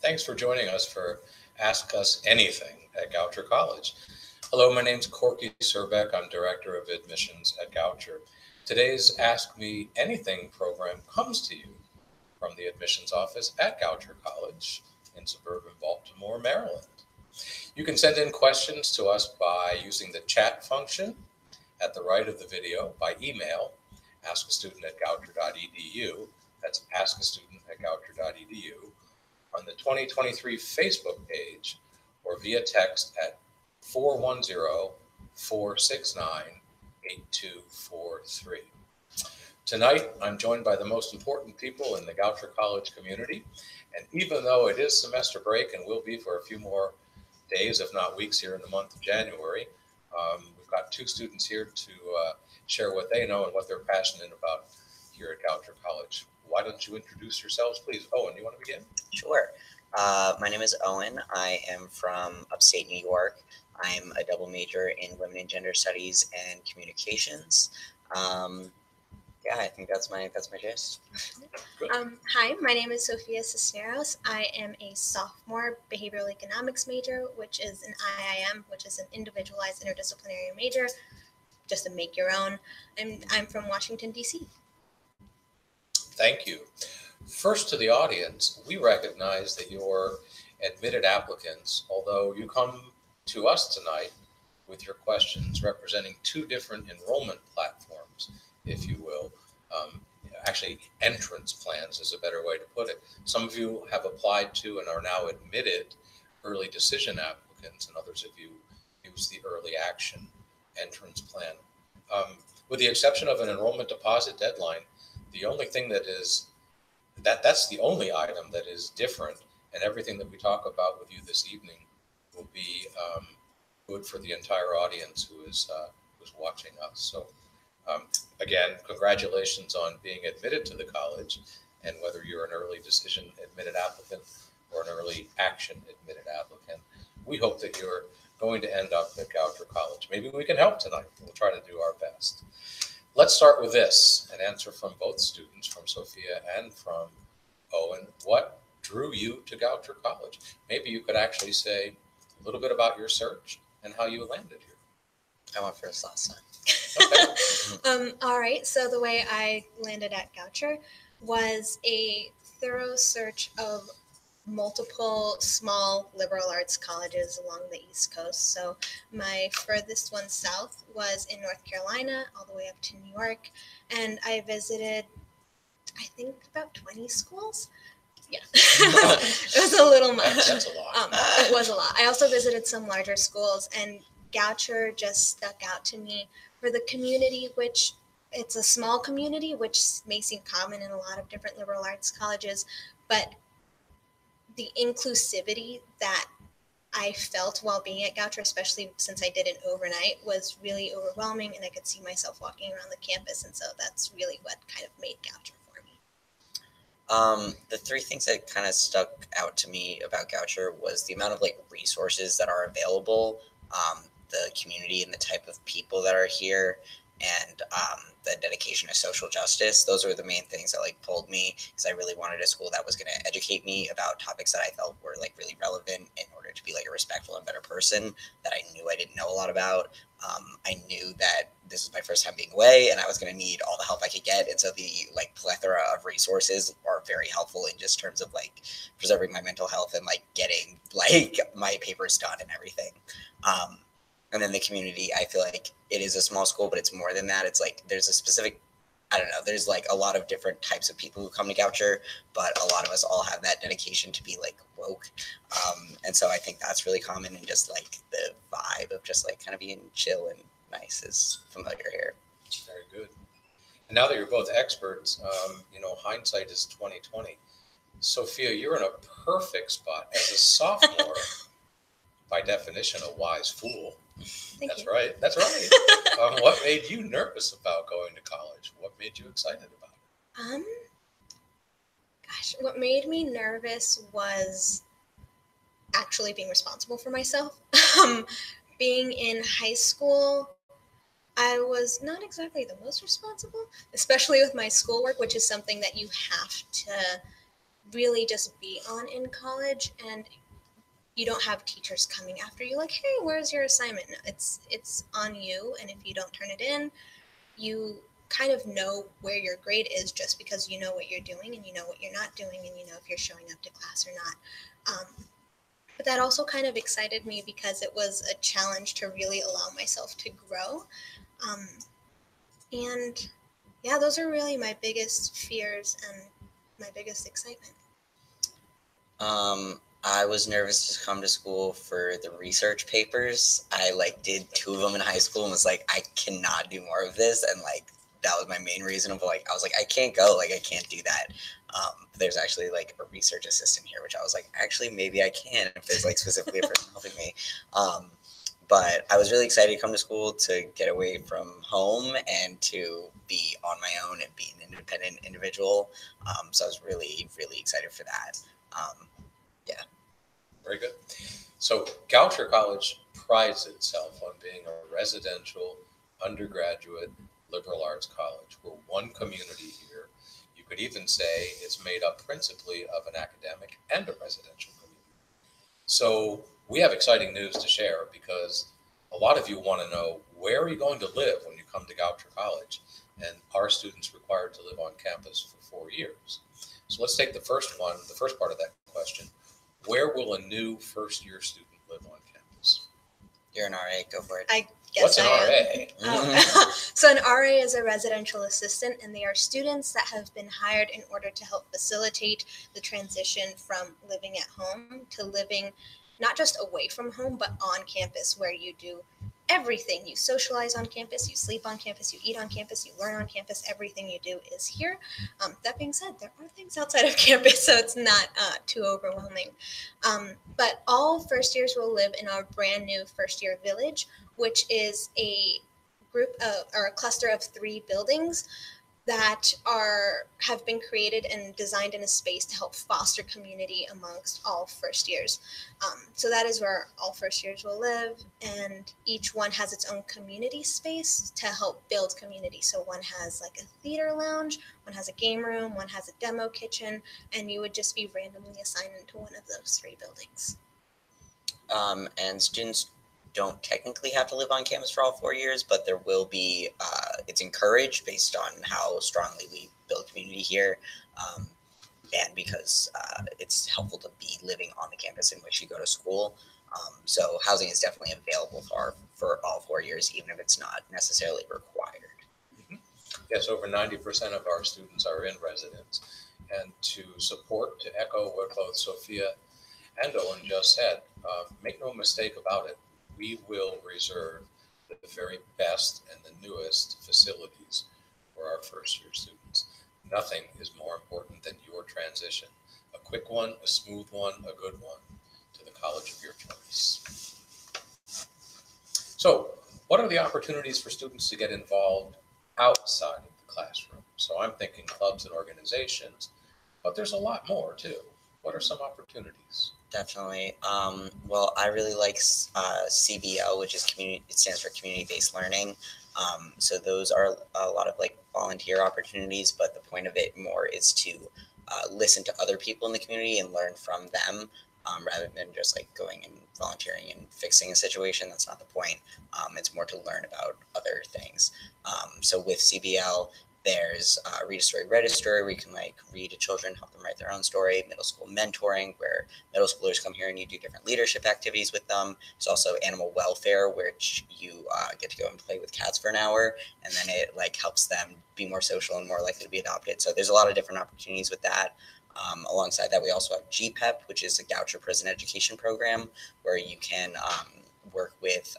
Thanks for joining us for Ask Us Anything at Goucher College. Hello, my name's Corky Surbeck. I'm Director of Admissions at Goucher. Today's Ask Me Anything program comes to you from the admissions office at Goucher College in suburban Baltimore, Maryland. You can send in questions to us by using the chat function at the right of the video, by email, askastudent@goucher.edu. That's askastudent@goucher.edu. on the 2023 Facebook page, or via text at 410-469-8243. Tonight, I'm joined by the most important people in the Goucher College community, and even though it is semester break and will be for a few more days, if not weeks, here in the month of January, we've got two students here to share what they know and what they're passionate about here at Goucher College. Why don't you introduce yourselves, please? Owen, you want to begin? Sure. My name is Owen. I am from upstate New York. I'm a double major in Women and Gender Studies and Communications. I think that's my gist. Hi, my name is Sophia Cisneros. I am a sophomore behavioral economics major, which is an IIM, which is an individualized interdisciplinary major, just to make your own. I'm from Washington, D.C. Thank you. First, to the audience, we recognize that you're admitted applicants, although you come to us tonight with your questions representing two different enrollment platforms, if you will. Actually, entrance plans is a better way to put it. Some of you have applied to and are now admitted early decision applicants, and others of you use the early action entrance plan. With the exception of an enrollment deposit deadline, the only thing that's the only item that is different, and everything that we talk about with you this evening will be good for the entire audience who's watching us. So again, congratulations on being admitted to the college, and whether you're an early decision admitted applicant or an early action admitted applicant, we hope that you're going to end up at Goucher College. Maybe we can help tonight. We'll try to do our best. Let's start with this, an answer from both students, from Sophia and from Owen. What drew you to Goucher College? Maybe you could actually say a little bit about your search and how you landed here. I went first last time. Okay. All right, so the way I landed at Goucher was a thorough search of multiple small liberal arts colleges along the East Coast. So my furthest one south was in North Carolina, all the way up to New York. And I visited, I think, about 20 schools. Yeah, it was a little much. That's a lot. It was a lot. I also visited some larger schools, and Goucher just stuck out to me for the community, which it's a small community, which may seem common in a lot of different liberal arts colleges, but the inclusivity that I felt while being at Goucher, especially since I did it overnight, was really overwhelming, and I could see myself walking around the campus, and so that's really what kind of made Goucher for me. The three things that kind of stuck out to me about Goucher was the amount of resources that are available, the community and the type of people that are here, and the dedication to social justice. Those were the main things that pulled me, because I really wanted a school that was going to educate me about topics that I felt were really relevant in order to be a respectful and better person that I knew I didn't know a lot about. I knew that this was my first time being away, and I was going to need all the help I could get, and so the plethora of resources are very helpful in just terms of preserving my mental health and getting my papers done and everything. And then the community, I feel like it is a small school, but it's more than that. It's there's a specific, I don't know, there's a lot of different types of people who come to Goucher, but a lot of us all have that dedication to be woke. And so I think that's really common, and just the vibe of just kind of being chill and nice is familiar here. Very good. And now that you're both experts, hindsight is 20/20. Sophia, you're in a perfect spot as a sophomore. By definition, a wise fool. Thank you. Right. That's right. What made you nervous about going to college? What made you excited about it? What made me nervous was actually being responsible for myself. Being in high school, I was not exactly the most responsible, especially with my schoolwork, which is something that you have to really just be on in college, and you don't have teachers coming after you like, hey, where's your assignment? No, it's on you, and if you don't turn it in, you kind of know where your grade is just because you know what you're doing and you know what you're not doing and you know if you're showing up to class or not. But that also kind of excited me because it was a challenge to really allow myself to grow. Um, and yeah, those are really my biggest fears and my biggest excitement. I was nervous to come to school for the research papers. I did 2 of them in high school and was like, I cannot do more of this. And that was my main reason of I was like, I can't go, I can't do that. There's actually a research assistant here, which I was like, actually, maybe I can if there's specifically a person helping me. But I was really excited to come to school to get away from home and to be on my own and be an independent individual. So I was really, really excited for that. Very good. So Goucher College prides itself on being a residential undergraduate liberal arts college. We're one community here. You could even say it's made up principally of an academic and a residential community. So we have exciting news to share because a lot of you want to know, where are you going to live when you come to Goucher College? And are students required to live on campus for 4 years? So let's take the first part of that question. Where will a new first-year student live on campus? You're an RA, go for it. I guess What's an I RA? am. Oh. So an RA is a residential assistant, and they are students that have been hired in order to help facilitate the transition from living at home to living not just away from home, but on campus, where you do everything. You socialize on campus, you sleep on campus, you eat on campus, you learn on campus. Everything you do is here. That being said, there are things outside of campus, so it's not too overwhelming. But all first years will live in our brand new first year village, which is a group or a cluster of 3 buildings that have been created and designed in a space to help foster community amongst all first years. So that is where all first years will live, and each one has its own community space to help build community. So one has a theater lounge, one has a game room, one has a demo kitchen, and you would just be randomly assigned into one of those 3 buildings. And students don't technically have to live on campus for all 4 years, but there will be, it's encouraged based on how strongly we build community here, and because it's helpful to be living on the campus in which you go to school. So housing is definitely available for all 4 years, even if it's not necessarily required. Mm-hmm. Yes, over 90% of our students are in residence. And to echo what both Sophia and Owen just said, make no mistake about it, we will reserve the very best and the newest facilities for our first year students. Nothing is more important than your transition. A quick one, a smooth one, a good one to the college of your choice. So, what are the opportunities for students to get involved outside of the classroom? So I'm thinking clubs and organizations, but there's a lot more too. What are some opportunities? Definitely. Well, I really like CBL, which is community. It stands for community-based learning. So those are a lot of volunteer opportunities, but the point of it more is to listen to other people in the community and learn from them, rather than just going and volunteering and fixing a situation. That's not the point. It's more to learn about other things. So with CBL, there's Read a Story, Read a Story, where you can read to children, help them write their own story. Middle school mentoring, where middle schoolers come here and you do different leadership activities with them. There's also animal welfare, which you get to go and play with cats for an hour, and then it helps them be more social and more likely to be adopted. So there's a lot of different opportunities with that. Alongside that, we also have GPEP, which is a Goucher Prison Education Program, where you can work with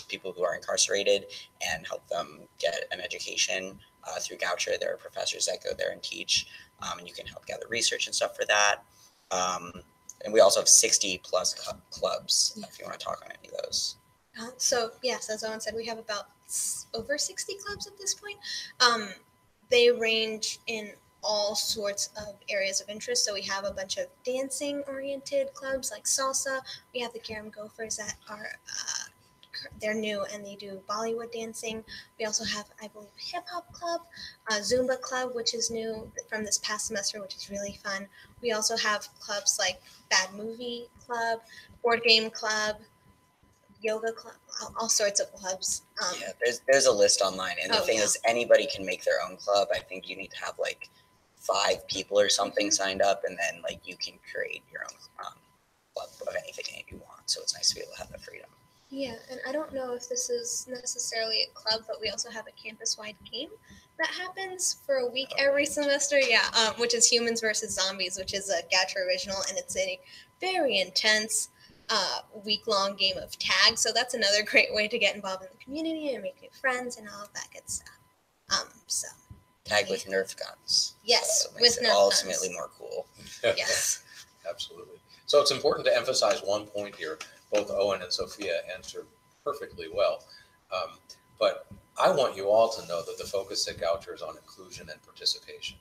people who are incarcerated and help them get an education through Goucher. There are professors that go there and teach, and you can help gather research and stuff for that. And we also have 60 plus clubs, if you want to talk on any of those. So yes, as Owen said, we have about over 60 clubs at this point. They range in all sorts of areas of interest. So we have a bunch of dancing oriented clubs like salsa. We have the Carom Gophers that are they're new and they do Bollywood dancing. We also have, I believe, hip hop club, Zumba club, which is new from this past semester, which is really fun. We also have clubs like Bad Movie Club, Board Game Club, Yoga Club, all sorts of clubs. Yeah, there's a list online, and the thing is, anybody can make their own club. I think you need to have like 5 people or something signed up, and then like you can create your own club of anything that you want. So it's nice to be able to have that freedom. Yeah, and I don't know if this is necessarily a club, but we also have a campus-wide game that happens for a week every semester. Yeah, which is Humans versus Zombies, which is a Goucher original, and it's a very intense week-long game of tag. So that's another great way to get involved in the community and make new friends and all of that good stuff. So tag with Nerf guns. Yes, so it makes it ultimately more cool. Yes, absolutely. So it's important to emphasize one point here. Both Owen and Sophia answered perfectly well. But I want you all to know that the focus at Goucher is on inclusion and participation.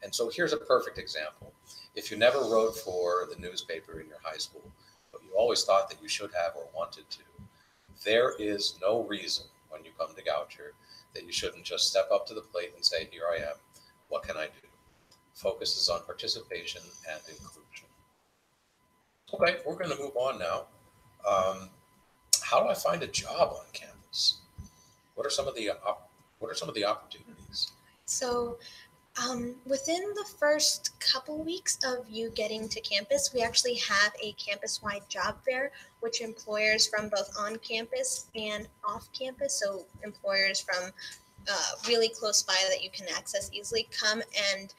And so here's a perfect example. If you never wrote for the newspaper in your high school, but you always thought that you should have or wanted to, there is no reason when you come to Goucher that you shouldn't just step up to the plate and say, here I am, what can I do? Focus is on participation and inclusion. Okay, we're going to move on now. How do I find a job on campus? What are some of the opportunities? So, within the first couple weeks of you getting to campus, we actually have a campus-wide job fair, which employers from both on campus and off campus, so employers from really close by that you can access easily, come and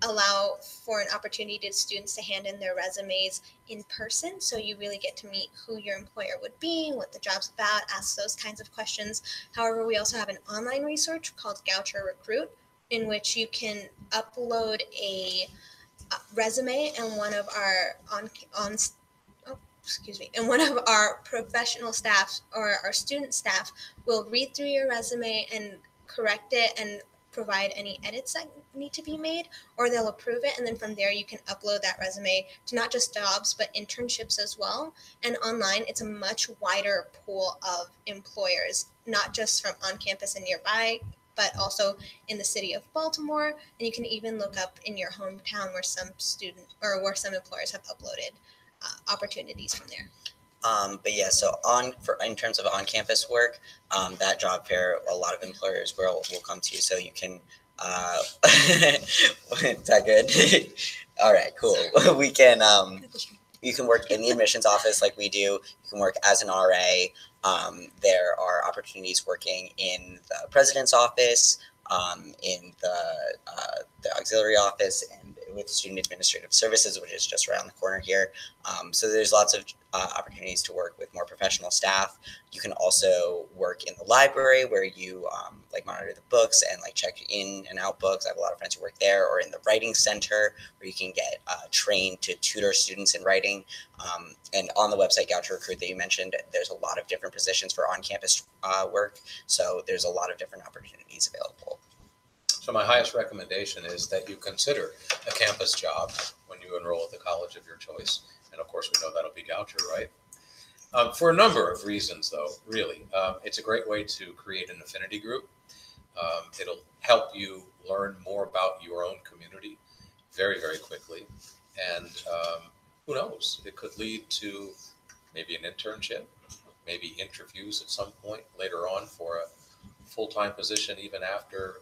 allow for an opportunity to students to hand in their resumes in person. So you really get to meet who your employer would be, what the job's about, ask those kinds of questions. However, we also have an online resource called Goucher Recruit, in which you can upload a resume, and one of our and one of our professional staff or our student staff will read through your resume and correct it and provide any edits that need to be made, or they'll approve it, and then from there you can upload that resume to not just jobs but internships as well. And online, it's a much wider pool of employers, not just from on campus and nearby, but also in the city of Baltimore, and you can even look up in your hometown where some employers have uploaded opportunities from there. But yeah, so in terms of on-campus work, that job fair, a lot of employers will come to you, so you can. Is that good? All right, cool. We can. You can work in the admissions office like we do. You can work as an RA. There are opportunities working in the president's office, in the auxiliary office, and with student administrative services, which is just around the corner here. So there's lots of opportunities to work with more professional staff. You can also work in the library where you like monitor the books and like check in and out books. I have a lot of friends who work there, or in the writing center where you can get trained to tutor students in writing. And on the website Goucher Recruit that you mentioned, there's a lot of different positions for on-campus work. So there's a lot of different opportunities available. So my highest recommendation is that you consider a campus job when you enroll at the college of your choice. And of course, we know that'll be Goucher, right? For a number of reasons, though, really. It's a great way to create an affinity group. It'll help you learn more about your own community very, very quickly. And who knows, it could lead to maybe an internship, maybe interviews at some point later on for a full-time position even after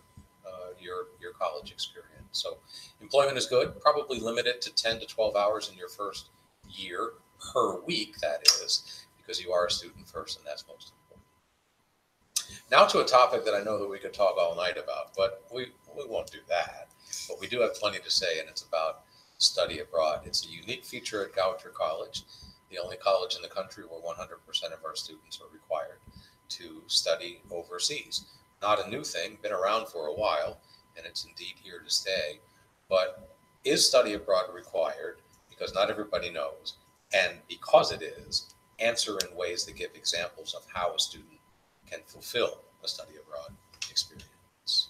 your college experience. So employment is good, probably limited to 10 to 12 hours in your first year per week, that is, because you are a student first, and that's most important. Now to a topic that I know that we could talk all night about, but we won't do that. But we do have plenty to say, and it's about study abroad. It's a unique feature at Goucher College, the only college in the country where 100% of our students are required to study overseas. Not a new thing, been around for a while, and it's indeed here to stay. But is study abroad required? Because not everybody knows. And because it is, answer in ways that give examples of how a student can fulfill a study abroad experience.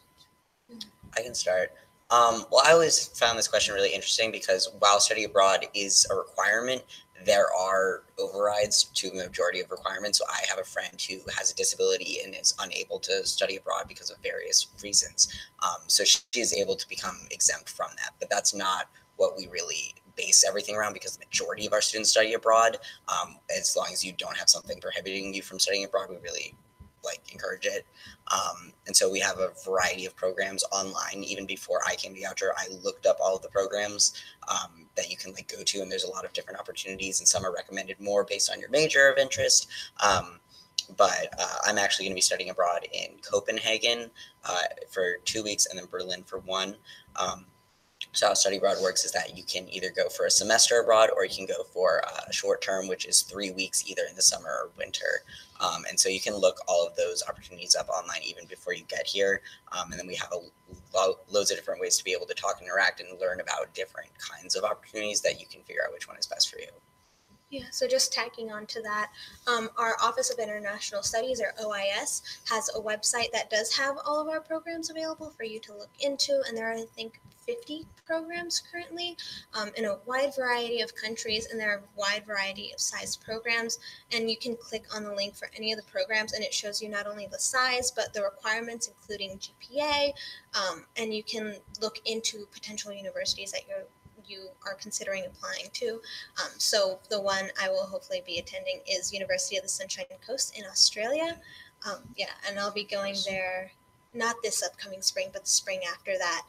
I can start. Well, I always found this question really interesting because while study abroad is a requirement, there are overrides to the majority of requirements. So I have a friend who has a disability and is unable to study abroad because of various reasons. So she is able to become exempt from that, but that's not what we really base everything around, because the majority of our students study abroad. As long as you don't have something prohibiting you from studying abroad, we really encourage it. And so we have a variety of programs online. Even before I came to Goucher, I looked up all of the programs that you can go to, and there's a lot of different opportunities, and some are recommended more based on your major of interest. But I'm actually going to be studying abroad in Copenhagen for 2 weeks, and then Berlin for 1. So how study abroad works is that you can either go for a semester abroad, or you can go for a short term, which is 3 weeks either in the summer or winter. And so you can look all of those opportunities up online even before you get here. And then we have loads of different ways to be able to talk, interact, and learn about different kinds of opportunities that you can figure out which one is best for you. Yeah, so just tacking on to that, our Office of International Studies, or OIS, has a website that does have all of our programs available for you to look into, and there are, I think, 50 programs currently in a wide variety of countries, and there are a wide variety of sized programs, and you can click on the link for any of the programs, and it shows you not only the size, but the requirements, including GPA, and you can look into potential universities that you are considering applying to. So the one I will hopefully be attending is University of the Sunshine Coast in Australia. And I'll be going there, not this upcoming spring, but the spring after that.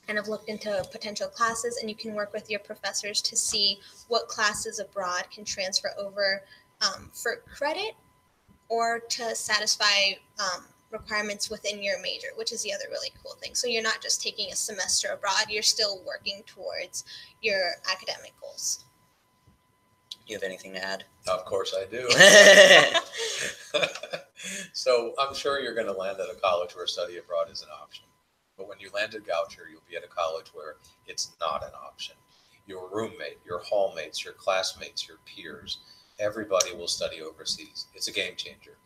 And I've looked into potential classes, and you can work with your professors to see what classes abroad can transfer over for credit or to satisfy requirements within your major, which is the other really cool thing. So you're not just taking a semester abroad, you're still working towards your academic goals. Do you have anything to add? Of course I do. So I'm sure you're going to land at a college where study abroad is an option. But when you land at Goucher, you'll be at a college where it's not an option. Your roommate, your hallmates, your classmates, your peers, everybody will study overseas. It's a game changer.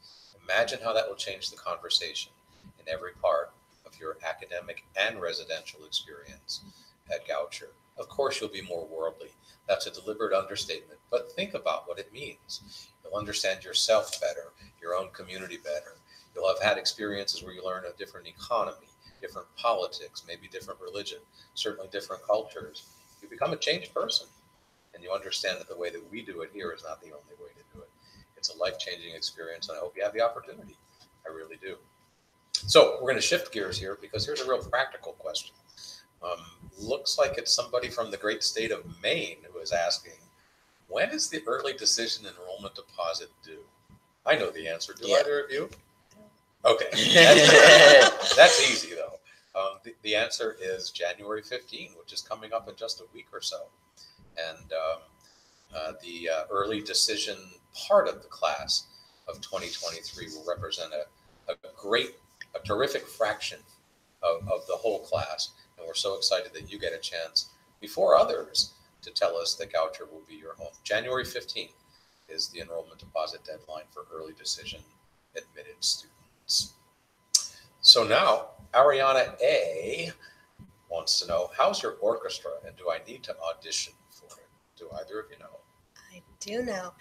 Imagine how that will change the conversation in every part of your academic and residential experience at Goucher. Of course, you'll be more worldly. That's a deliberate understatement, but think about what it means. You'll understand yourself better, your own community better. You'll have had experiences where you learn a different economy, different politics, maybe different religion, certainly different cultures. You become a changed person, and you understand that the way that we do it here is not the only way to do it. It's a life-changing experience, and I hope you have the opportunity. I really do. So we're going to shift gears here, because here's a real practical question. Looks like it's somebody from the great state of Maine who is asking, when is the early decision enrollment deposit due? I know the answer. Do either of you? Okay. That's easy, though. The answer is January 15, which is coming up in just a week or so. And the early decision part of the class of 2023 will represent a terrific fraction of the whole class. And we're so excited that you get a chance before others to tell us that Goucher will be your home. January 15th is the enrollment deposit deadline for early decision admitted students. So now, Ariana A. wants to know, how's your orchestra, and do I need to audition for it? Do either of you know? I do know.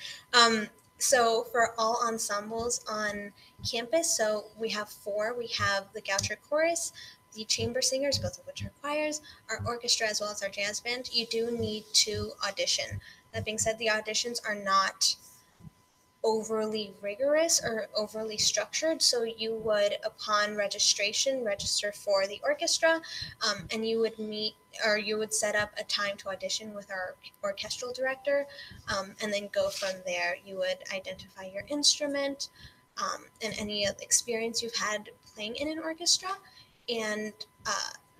So for all ensembles on campus, so we have 4. We have the Goucher Chorus, the chamber singers, both of which are choirs, our orchestra, as well as our jazz band. You do need to audition. That being said, the auditions are not overly rigorous or overly structured. So you would, upon registration, register for the orchestra, and you would you would set up a time to audition with our orchestral director, and then go from there. You would identify your instrument and any experience you've had playing in an orchestra, and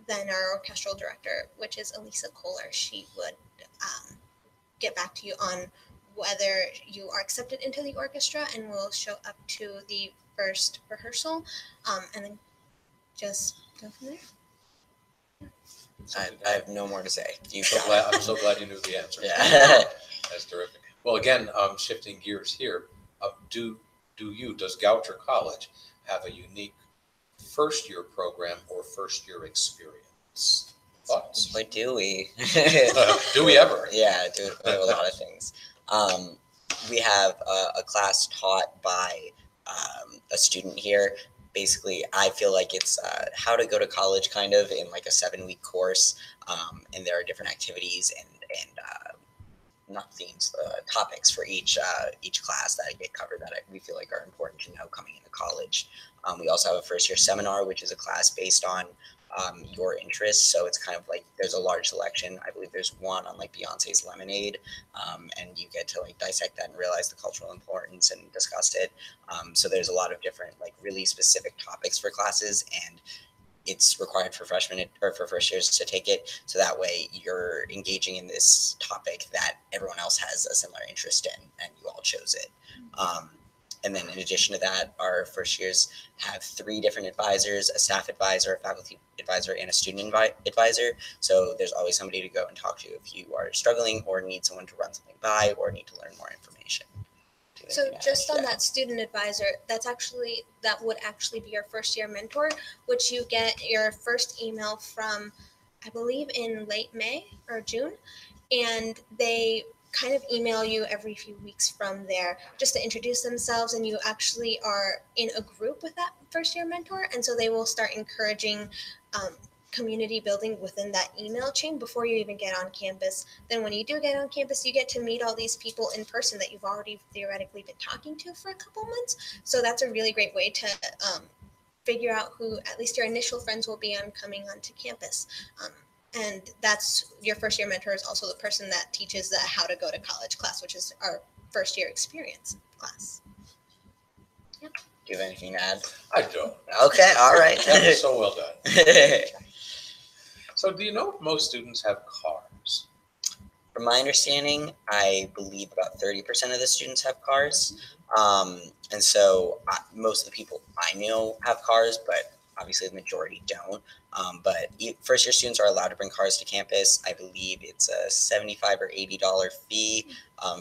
then our orchestral director, which is Elisa Kohler, she would get back to you on whether you are accepted into the orchestra, and will show up to the first rehearsal, and then just go from there. I have no more to say. I'm so glad you knew the answer. Yeah. That's terrific. Well, again, shifting gears here, does Goucher College have a unique first-year program or first-year experience? Thoughts? What do we? Do we ever? Yeah, we have a lot of things. We have a class taught by a student here. Basically, I feel like it's how to go to college, kind of in like a 7-week course, and there are different activities and not themes, topics for each class that get covered that we feel like are important to know coming into college. We also have a first year seminar, which is a class based on your interests. So it's kind of like there's a large selection. I believe there's one on like Beyonce's Lemonade, and you get to like dissect that and realize the cultural importance and discuss it. So there's a lot of different like really specific topics for classes, and it's required for freshmen or for first years to take it. So that way you're engaging in this topic that everyone else has a similar interest in, and you all chose it. And then in addition to that, our first years have 3 different advisors: a staff advisor, a faculty advisor, and a student advisor. So there's always somebody to go and talk to if you are struggling or need someone to run something by or need to learn more information. So just on that student advisor, that would actually be your first year mentor, which you get your first email from, I believe, in late May or June, and they kind of email you every few weeks from there just to introduce themselves, and you actually are in a group with that first year mentor, and so they will start encouraging community building within that email chain before you even get on campus. Then when you do get on campus, you get to meet all these people in person that you've already theoretically been talking to for a couple months. So that's a really great way to figure out who at least your initial friends will be on coming onto campus. And that's your first year mentor is also the person that teaches the how to go to college class, which is our first year experience class. Do you have anything to add? I don't. Okay, all right. That was so well done. So do you know if most students have cars? From my understanding, I believe about 30% of the students have cars. And so most of the people I know have cars, but obviously the majority don't. But first year students are allowed to bring cars to campus. I believe it's a $75 or $80 fee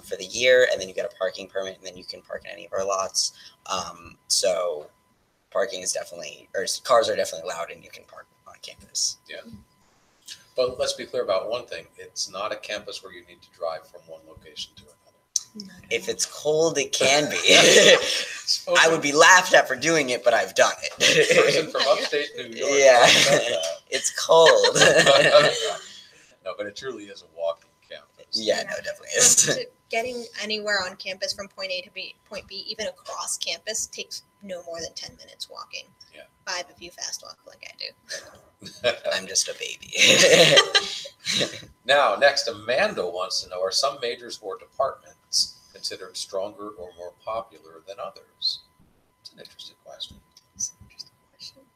for the year, and then you get a parking permit, and then you can park in any of our lots. So parking is definitely, or cars are definitely allowed, and you can park on campus. Yeah. But let's be clear about one thing. It's not a campus where you need to drive from one location to another. If it's cold, it can be. I would be laughed at for doing it, but I've done it. Person from upstate New York. Yeah, it's cold. No, but it truly is a walking campus. Yeah, no, it definitely is. Getting anywhere on campus from point A to point B, even across campus, takes no more than 10 minutes walking. Yeah. 5 if you fast walk like I do. I'm just a baby. Now, next, Amanda wants to know, are some majors or departments considered stronger or more popular than others? It's an interesting question.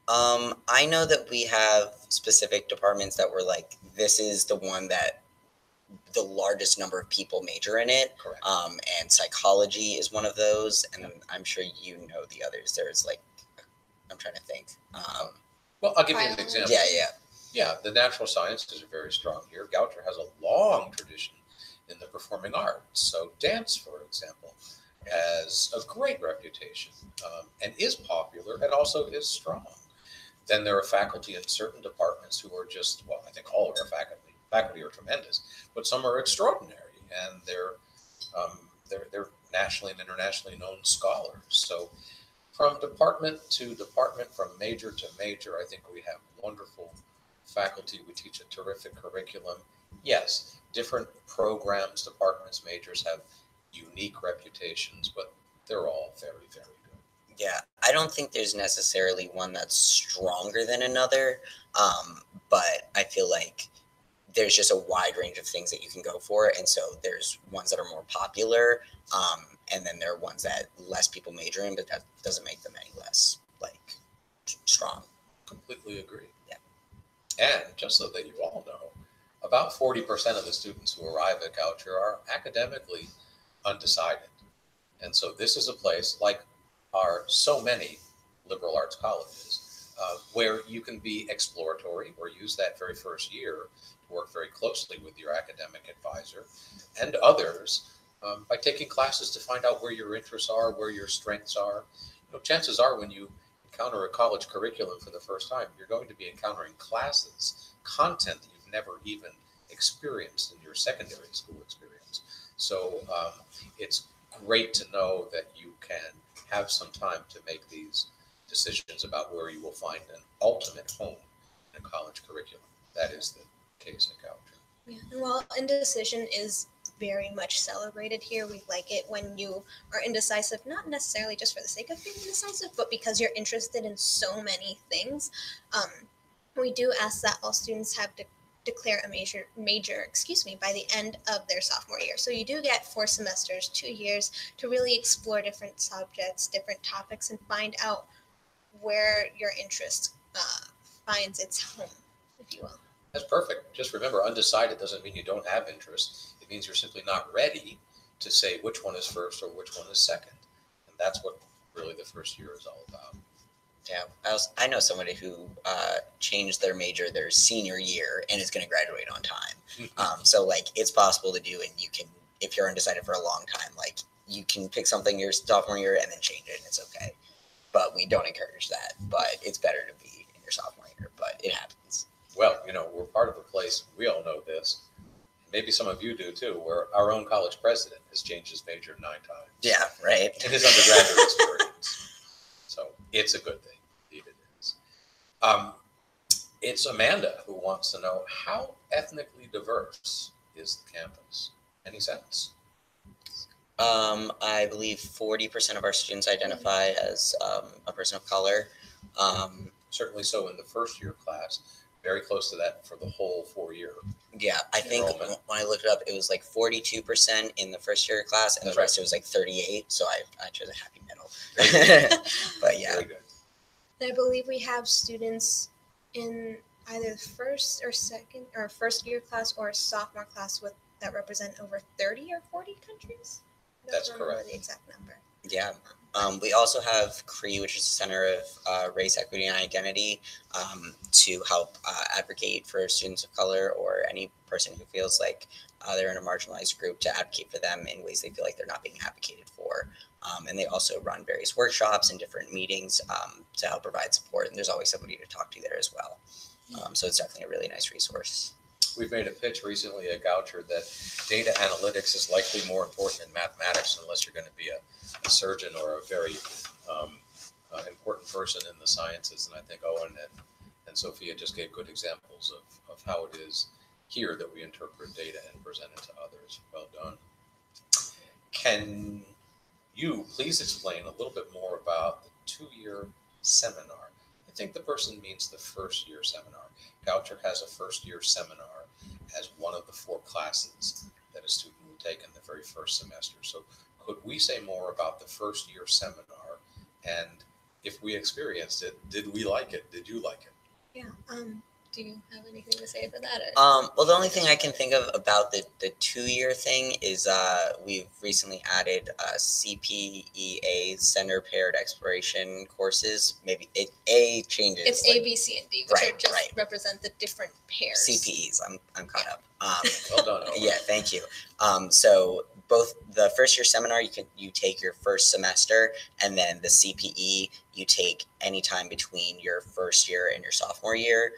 I know that we have specific departments that were like, this is the one that the largest number of people major in it. Correct. And psychology is one of those, and I'm sure you know the others. There's like, I'm trying to think. Well, I'll give you an example. Yeah. The natural sciences are very strong here. Goucher has a long tradition in the performing arts. So dance, for example, has a great reputation and is popular and also is strong. Then there are faculty in certain departments who are just, well, I think all of our faculty are tremendous, but some are extraordinary, and they're nationally and internationally known scholars. So from department to department, from major to major, I think we have wonderful faculty. We teach a terrific curriculum. Yes, different programs, departments, majors have unique reputations, but they're all very, very good. Yeah, I don't think there's necessarily one that's stronger than another, but I feel like there's just a wide range of things that you can go for, and so there's ones that are more popular, and then there are ones that less people major in, but that doesn't make them any less strong. Completely agree. Yeah. And just so that you all know, about 40% of the students who arrive at Goucher are academically undecided. And so this is a place, like are so many liberal arts colleges, where you can be exploratory or use that very first year to work very closely with your academic advisor and others by taking classes to find out where your interests are, where your strengths are. Chances are when you encounter a college curriculum for the first time, you're going to be encountering classes, content that you've never even experienced in your secondary school experience. So it's great to know that you can have some time to make these decisions about where you will find an ultimate home in a college curriculum. That is the case at Goucher. Yeah, and while indecision is very much celebrated here, we like it when you are indecisive, not necessarily just for the sake of being indecisive, but because you're interested in so many things. We do ask that all students have to declare a major, by the end of their sophomore year. So you do get 4 semesters, 2 years to really explore different subjects, different topics, and find out where your interest finds its home, if you will. That's perfect. Just remember, undecided doesn't mean you don't have interest. It means you're simply not ready to say which one is first or which one is second. And that's what really the first year is all about. Yeah, I know somebody who changed their major their senior year and is going to graduate on time. So like it's possible to do, and you can, if you're undecided for a long time, like you can pick something your sophomore year and then change it, and it's okay. But we don't encourage that. But it's better to be in your sophomore year, but it happens. Well, we're part of a place, we all know this. Maybe some of you do too, where our own college president has changed his major 9 times. Yeah, right. In his undergraduate experience. So it's a good thing. Indeed it is. It's Amanda who wants to know, how ethnically diverse is the campus? Any sense? I believe 40% of our students identify as a person of color. Certainly so in the first year class. Very close to that for the whole 4-year. Yeah, I think when I looked it up, it was like 42% in the first year class, and the rest it was like 38. So I chose a happy middle. But yeah. Very good. I believe we have students in either the first year class or sophomore class that represent over 30 or 40 countries. That's correct. The exact number. Yeah. We also have CRE, which is the Center of Race, Equity, and Identity, to help advocate for students of color or any person who feels like they're in a marginalized group, to advocate for them in ways they feel like they're not being advocated for. And they also run various workshops and different meetings to help provide support. And there's always somebody to talk to there as well. So it's definitely a really nice resource. We've made a pitch recently at Goucher that data analytics is likely more important than mathematics unless you're going to be a surgeon or a very important person in the sciences. And I think Owen and Sophia just gave good examples of how it is here that we interpret data and present it to others. Well done. Can you please explain a little bit more about the 2-year seminar? I think the person means the first year seminar. Goucher has a first year seminar as one of the 4 classes that a student will take in the very first semester. So could we say more about the first year seminar, and if we experienced it, did we like it? Did you like it? Yeah. Do you have anything to say for that? Well, the only thing I can think of about the 2-year thing is we've recently added CPEA, Center Paired Exploration courses. Maybe A changes. It's A, B, C, and D, which represent the different pairs. CPEs. I'm caught up. Well done. Owen. Yeah, thank you. So both the first year seminar, you take your first semester, and then the CPE you take anytime between your first year and your sophomore year.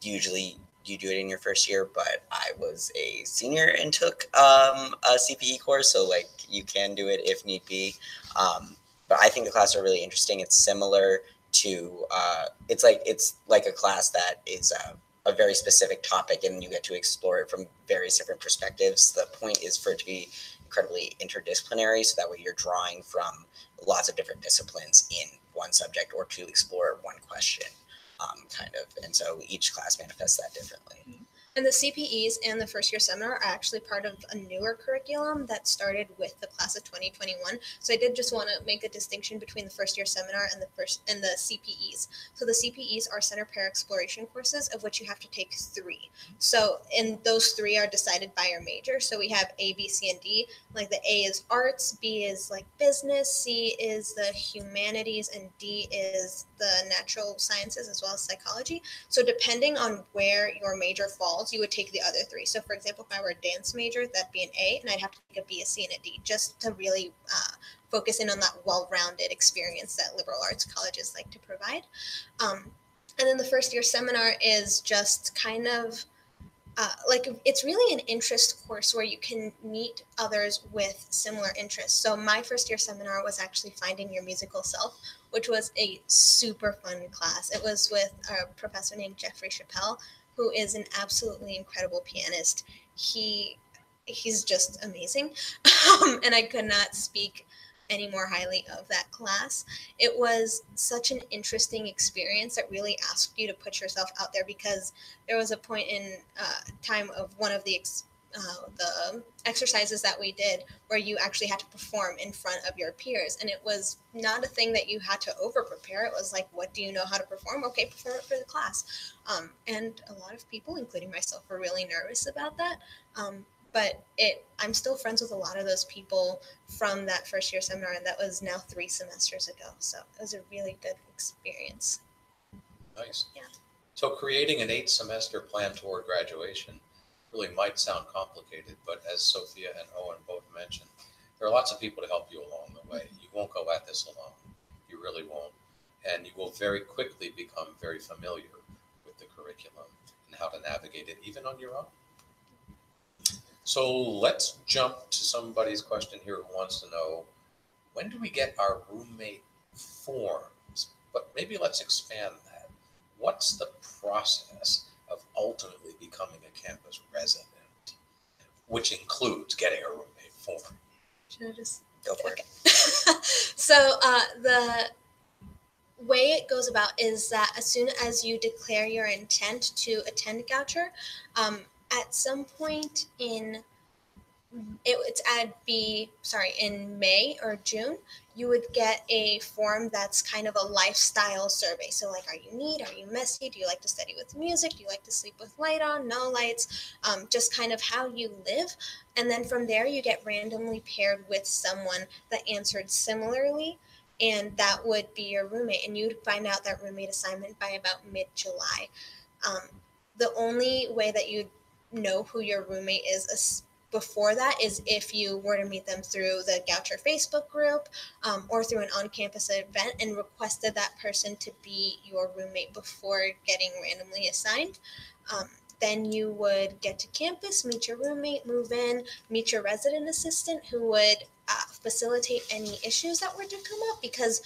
Usually you do it in your first year, but I was a senior and took a CPE course, so like you can do it if need be. But I think the classes are really interesting. It's similar to it's like a class that is a very specific topic, and you get to explore it from various different perspectives. The point is for it to be incredibly interdisciplinary, so that way you're drawing from lots of different disciplines in one subject, or to explore one question. Kind of. And so each class manifests that differently. And the CPEs and the first year seminar are actually part of a newer curriculum that started with the class of 2021. So I did just want to make a distinction between the first year seminar and the CPEs. So the CPEs are Center Pair Exploration courses, of which you have to take 3. So and those 3 are decided by your major. So we have A, B, C, and D. Like the A is arts, B is like business, C is the humanities, and D is the natural sciences as well as psychology. So depending on where your major falls, you would take the other 3. So for example, if I were a dance major, that'd be an A, and I'd have to take a B, a C, and a D, just to really focus in on that well-rounded experience that liberal arts colleges like to provide. And then the first year seminar is just kind of like it's really an interest course where you can meet others with similar interests. So my first year seminar was actually Finding Your Musical Self, which was a super fun class. It was with a professor named Jeffrey Chappelle, who is an absolutely incredible pianist. He's just amazing. And I could not speak any more highly of that class. It was such an interesting experience that really asked you to put yourself out there, because there was a point in time of one of the exercises that we did where you actually had to perform in front of your peers, and it was not a thing that you had to over prepare. It was like, what do you know how to perform? Okay, perform it for the class. And a lot of people, including myself, were really nervous about that. But I'm still friends with a lot of those people from that first year seminar, and that was now 3 semesters ago. So it was a really good experience. Nice. Yeah. So creating an 8-semester plan toward graduation really might sound complicated, but as Sophia and Owen both mentioned, there are lots of people to help you along the way. You won't go at this alone. You really won't. And you will very quickly become very familiar with the curriculum and how to navigate it, even on your own. So let's jump to somebody's question here who wants to know, when do we get our roommate forms? But maybe let's expand that. What's the process of ultimately becoming a campus resident, which includes getting a roommate form? Should I just Go for it. So the way it goes about is that as soon as you declare your intent to attend Goucher, at some point in in May or June, you would get a form that's kind of a lifestyle survey. So like, are you neat? Are you messy? Do you like to study with music? Do you like to sleep with light on, no lights? Just kind of how you live. And then from there, you get randomly paired with someone that answered similarly, and that would be your roommate. And you'd find out that roommate assignment by about mid-July. The only way that you know who your roommate is before that is if you were to meet them through the Goucher Facebook group, or through an on-campus event and requested that person to be your roommate before getting randomly assigned. Then you would get to campus, meet your roommate, move in, meet your resident assistant, who would facilitate any issues that were to come up, because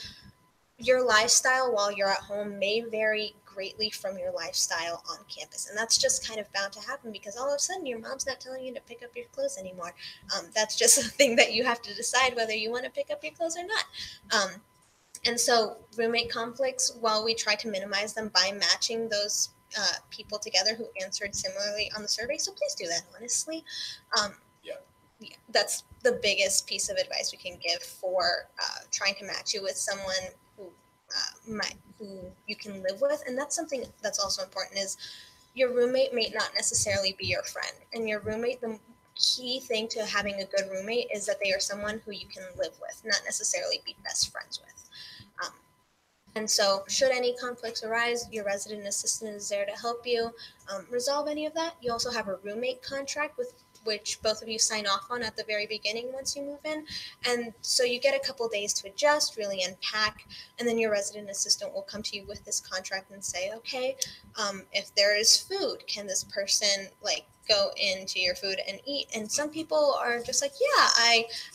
your lifestyle while you're at home may vary greatly from your lifestyle on campus. And that's just kind of bound to happen, because all of a sudden your mom's not telling you to pick up your clothes anymore. That's just a thing that you have to decide whether you want to pick up your clothes or not. And so roommate conflicts, while we try to minimize them by matching those people together who answered similarly on the survey, so please do that honestly. That's the biggest piece of advice we can give for trying to match you with someone who you can live with. And that's something that's also important, is your roommate may not necessarily be your friend. And your roommate, the key thing to having a good roommate is that they are someone who you can live with, not necessarily be best friends with. And so should any conflicts arise, your resident assistant is there to help you resolve any of that. You also have a roommate contract with which both of you sign off on at the very beginning once you move in. And so you get a couple days to adjust, really unpack, and then your resident assistant will come to you with this contract and say, okay, if there is food, can this person go into your food and eat? And some people are just like, yeah,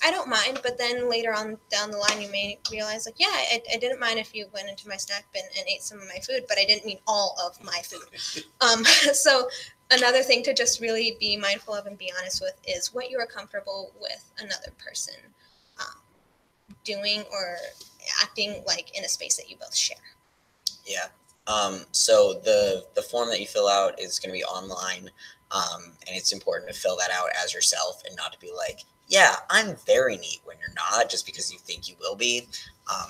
I don't mind. But then later on down the line, you may realize I didn't mind if you went into my snack bin and ate some of my food, but I didn't mean all of my food. So another thing to just really be mindful of and be honest with is what you are comfortable with another person doing or acting like in a space that you both share. Yeah. So the form that you fill out is going to be online, and it's important to fill that out as yourself and not to be like, yeah, I'm very neat when you're not, just because you think you will be.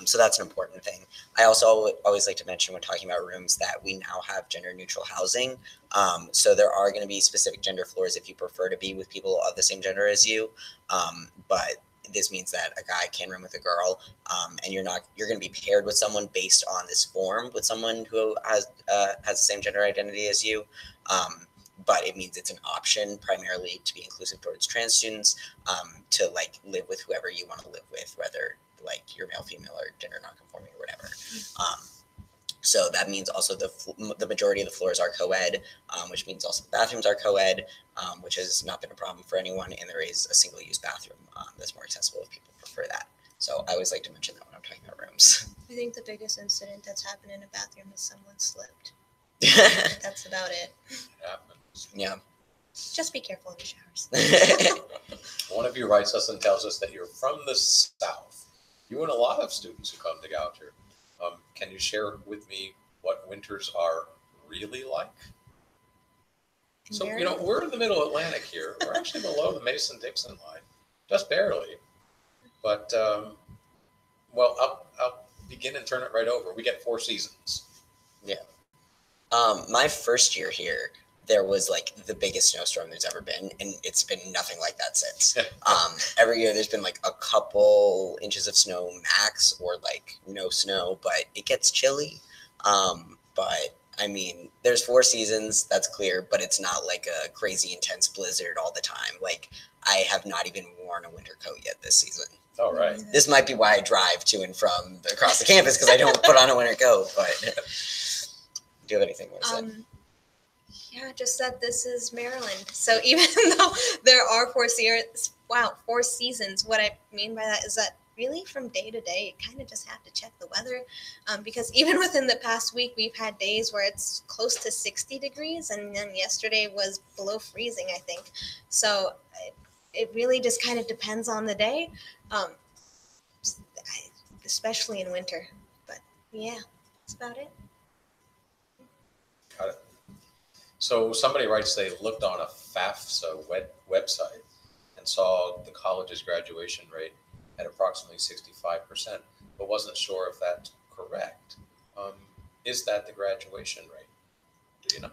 So that's an important thing. I also always like to mention when talking about rooms that we now have gender neutral housing. So there are going to be specific gender floors if you prefer to be with people of the same gender as you. But this means that a guy can room with a girl, and you're going to be paired with someone based on this form with someone who has the same gender identity as you. But it means it's an option primarily to be inclusive towards trans students, to live with whoever you want to live with, whether you're male, female, or gender nonconforming or whatever. So that means also the majority of the floors are co-ed, which means also the bathrooms are co-ed, which has not been a problem for anyone. And there is a single-use bathroom that's more accessible if people prefer that. So I always like to mention that when I'm talking about rooms. I think the biggest incident that's happened in a bathroom is someone slipped. Yeah. That's about it. Yeah. Just be careful in the showers. One of you writes us and tells us that you're from the South. You and a lot of students who come to Goucher. Can you share with me what winters are really like? So, we're in the middle Atlantic here. We're actually below the Mason-Dixon line, just barely. But, well, I'll begin and turn it right over. We get 4 seasons. Yeah. My first year here, there was like the biggest snowstorm there's ever been, and it's been nothing like that since. Every year there's been like a couple inches of snow max, or like no snow, but it gets chilly. But I mean, there's 4 seasons, that's clear, but it's not like a crazy intense blizzard all the time. Like, I have not even worn a winter coat yet this season. All right. This might be why I drive to and from across the campus, because I don't put on a winter coat. But do you have anything more to say? Yeah, just that this is Maryland. So even though there are 4 seasons, what I mean by that is that really from day to day, you kind of just have to check the weather, because even within the past week, we've had days where it's close to 60 degrees, and then yesterday was below freezing, I think. So it really just kind of depends on the day, especially in winter. But yeah, that's about it. Got it. So somebody writes they looked on a FAFSA website and saw the college's graduation rate at approximately 65%, but wasn't sure if that's correct. Is that the graduation rate? Do you know?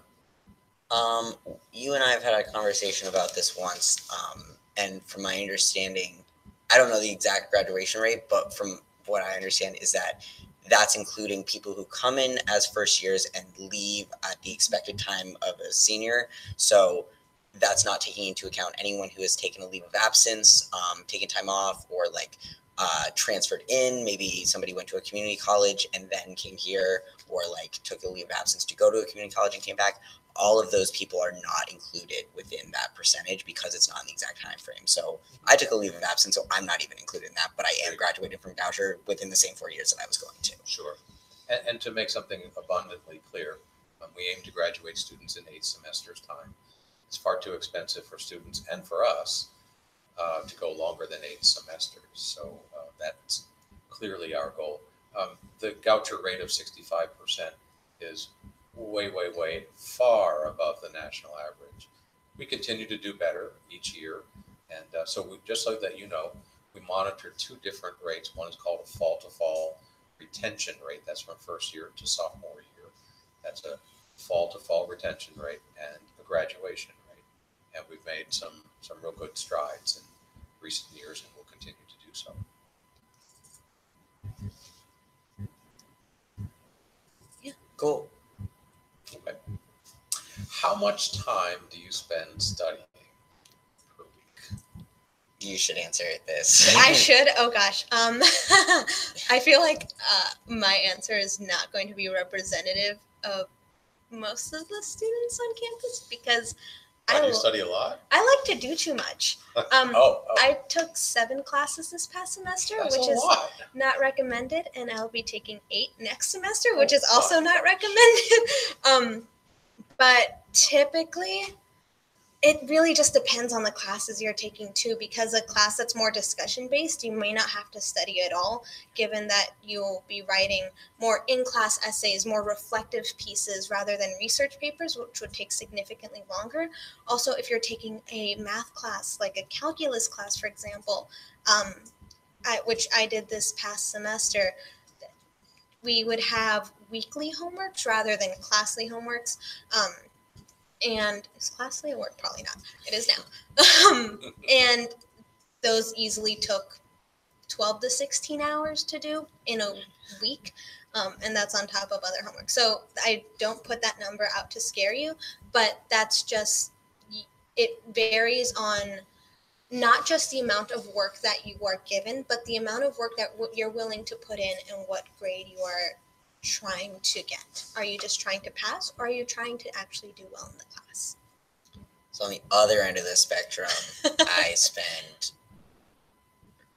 You and I have had a conversation about this once, and from my understanding, I don't know the exact graduation rate, but from what I understand is that that's including people who come in as first years and leave at the expected time of a senior. So that's not taking into account anyone who has taken a leave of absence, taken time off, or like transferred in. Maybe somebody went to a community college and then came here, or like took a leave of absence to go to a community college and came back. All of those people are not included within that percentage because it's not in the exact time frame. So I took a leave of absence, so I'm not even included in that, but I am graduated from Goucher within the same 4 years that I was going to. Sure. And to make something abundantly clear, we aim to graduate students in 8 semesters' time. It's far too expensive for students and for us to go longer than 8 semesters. So that's clearly our goal. The Goucher rate of 65% is way far above the national average. We continue to do better each year. And so just so that you know, we monitor 2 different rates. One is called a fall-to-fall retention rate. That's from first year to sophomore year. That's a fall-to-fall retention rate and a graduation rate. And we've made some real good strides in recent years, and we'll continue to do so. Yeah. Cool. Okay. How much time do you spend studying per week? You should answer this. I should? Oh gosh. I feel like my answer is not going to be representative of most of the students on campus, because You study a lot? I like to do too much. I took 7 classes this past semester, That's which a is lot. not recommended, and I'll be taking 8 next semester, which is also not recommended. But typically, it really just depends on the classes you're taking too, because a class that's more discussion based, you may not have to study at all, given that you'll be writing more in-class essays, more reflective pieces rather than research papers, which would take significantly longer. Also, if you're taking a math class, like a calculus class, for example, which I did this past semester, we would have weekly homeworks rather than classly homeworks. And is classly a word? Probably not. It is now. And those easily took 12 to 16 hours to do in a week. And that's on top of other homework. So I don't put that number out to scare you, but that's just, it varies on not just the amount of work that you are given, but the amount of work that you're willing to put in and what grade you are trying to get? Are you just trying to pass, or are you trying to actually do well in the class? So on the other end of the spectrum,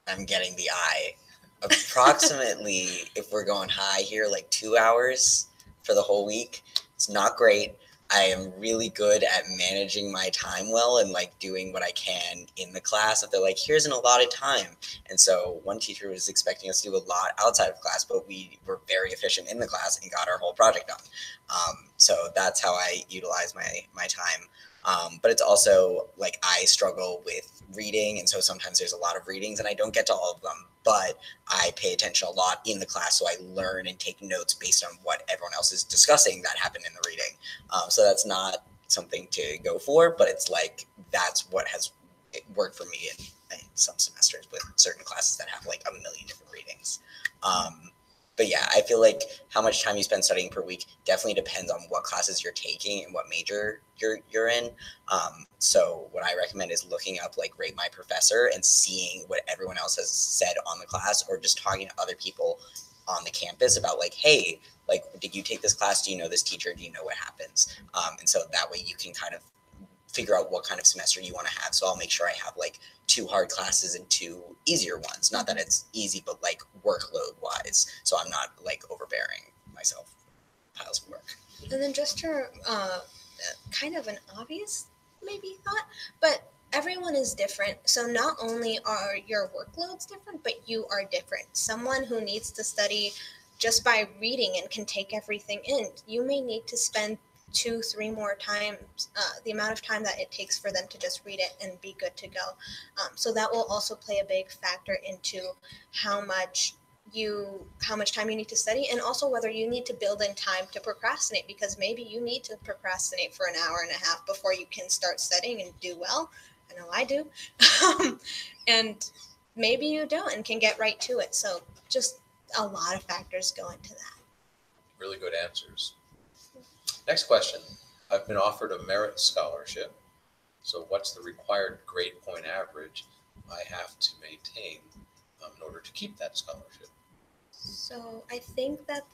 I'm getting the I. Approximately, if we're going high here, like 2 hours for the whole week. It's not great. I am really good at managing my time well and like doing what I can in the class. If they're like, here's an allotted time. And so one teacher was expecting us to do a lot outside of class, but we were very efficient in the class and got our whole project done. So that's how I utilize my time. But it's also like I struggle with reading, and so sometimes there's a lot of readings and I don't get to all of them, but I pay attention a lot in the class, so I learn and take notes based on what everyone else is discussing that happened in the reading. So that's not something to go for, but it's like that's what has worked for me in some semesters with certain classes that have like a million different readings. But yeah, I feel like how much time you spend studying per week definitely depends on what classes you're taking and what major you're in. So what I recommend is looking up like Rate My Professor and seeing what everyone else has said on the class, or just talking to other people on the campus about like, hey, like, did you take this class? Do you know this teacher? Do you know what happens? And so that way you can kind of figure out what kind of semester you want to have. So I'll make sure I have like 2 hard classes and 2 easier ones. Not that it's easy, but like workload wise. So I'm not like overbearing myself piles of work. And then just to kind of an obvious maybe thought, but everyone is different. So not only are your workloads different, but you are different. Someone who needs to study just by reading and can take everything in, you may need to spend 2-3 more times the amount of time that it takes for them to just read it and be good to go. So that will also play a big factor into how much time you need to study, and also whether you need to build in time to procrastinate, because maybe you need to procrastinate for an hour and a half before you can start studying and do well. I know I do. And maybe you don't and can get right to it. So just a lot of factors go into that. Really good answers. Next question. I've been offered a merit scholarship. So what's the required grade point average I have to maintain in order to keep that scholarship? So I think that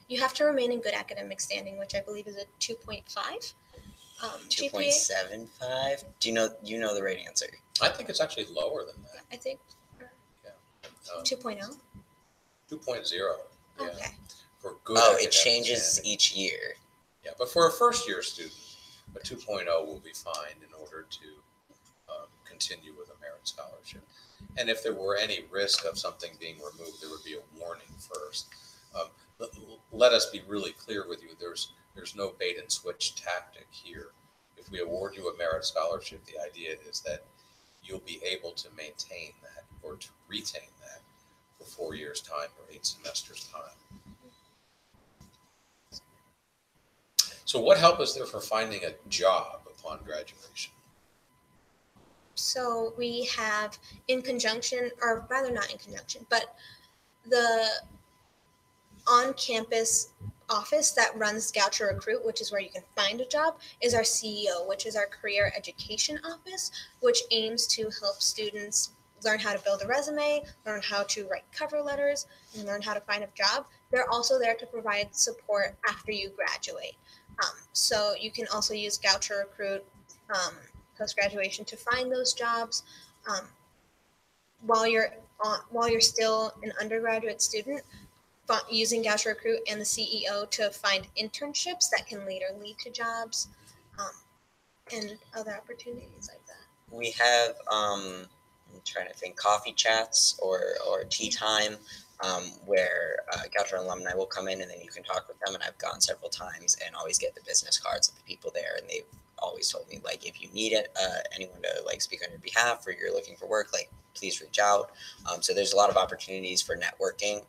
you have to remain in good academic standing, which I believe is a 2.5. 2.75. Do you know the right answer? I think it's actually lower than that. I think 2.0. 2.0. Yeah. Okay. For good. Oh, it changes each year. Yeah, but for a first-year student, a 2.0 will be fine in order to continue with a merit scholarship. And if there were any risk of something being removed, there would be a warning first. Let us be really clear with you. There's no bait and switch tactic here. If we award you a merit scholarship, the idea is that you'll be able to maintain that or to retain that for 4 years' time or 8 semesters' time. So what help is there for finding a job upon graduation? So we have, in conjunction, or rather not in conjunction, but the on-campus office that runs Goucher Recruit, which is where you can find a job, is our CEO, which is our career education office, which aims to help students learn how to build a resume, learn how to write cover letters, and learn how to find a job. They're also there to provide support after you graduate. So you can also use Goucher Recruit post-graduation to find those jobs. While you're still an undergraduate student, using Goucher Recruit and the CEO to find internships that can later lead to jobs, and other opportunities like that. We have I'm trying to think, coffee chats or tea time, where Goucher alumni will come in and then you can talk with them. And I've gone several times and always get the business cards of the people there, and they've always told me like, if you need anyone to like speak on your behalf or you're looking for work, like please reach out. So there's a lot of opportunities for networking,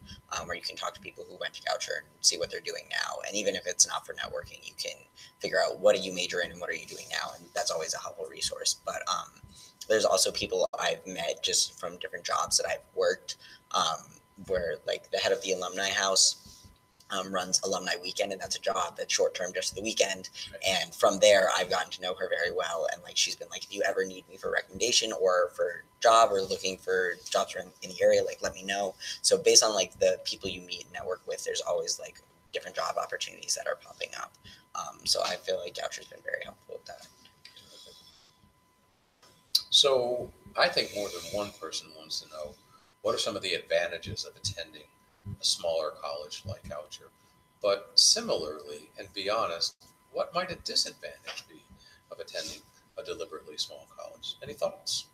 where you can talk to people who went to Goucher and see what they're doing now. And even if it's not for networking, you can figure out what are you majoring in and what are you doing now, and that's always a helpful resource. But there's also people I've met just from different jobs that I've worked, where like the head of the alumni house runs Alumni Weekend, and that's a job that's short term, just for the weekend. And from there, I've gotten to know her very well, and like she's been like, if you ever need me for recommendation or for job or looking for jobs in the area, like let me know. So based on like the people you meet and network with, there's always like different job opportunities that are popping up. So I feel like Goucher's been very helpful with that. So I think more than one person wants to know, what are some of the advantages of attending a smaller college like Goucher? But similarly, and be honest, what might a disadvantage be of attending a deliberately small college? Any thoughts?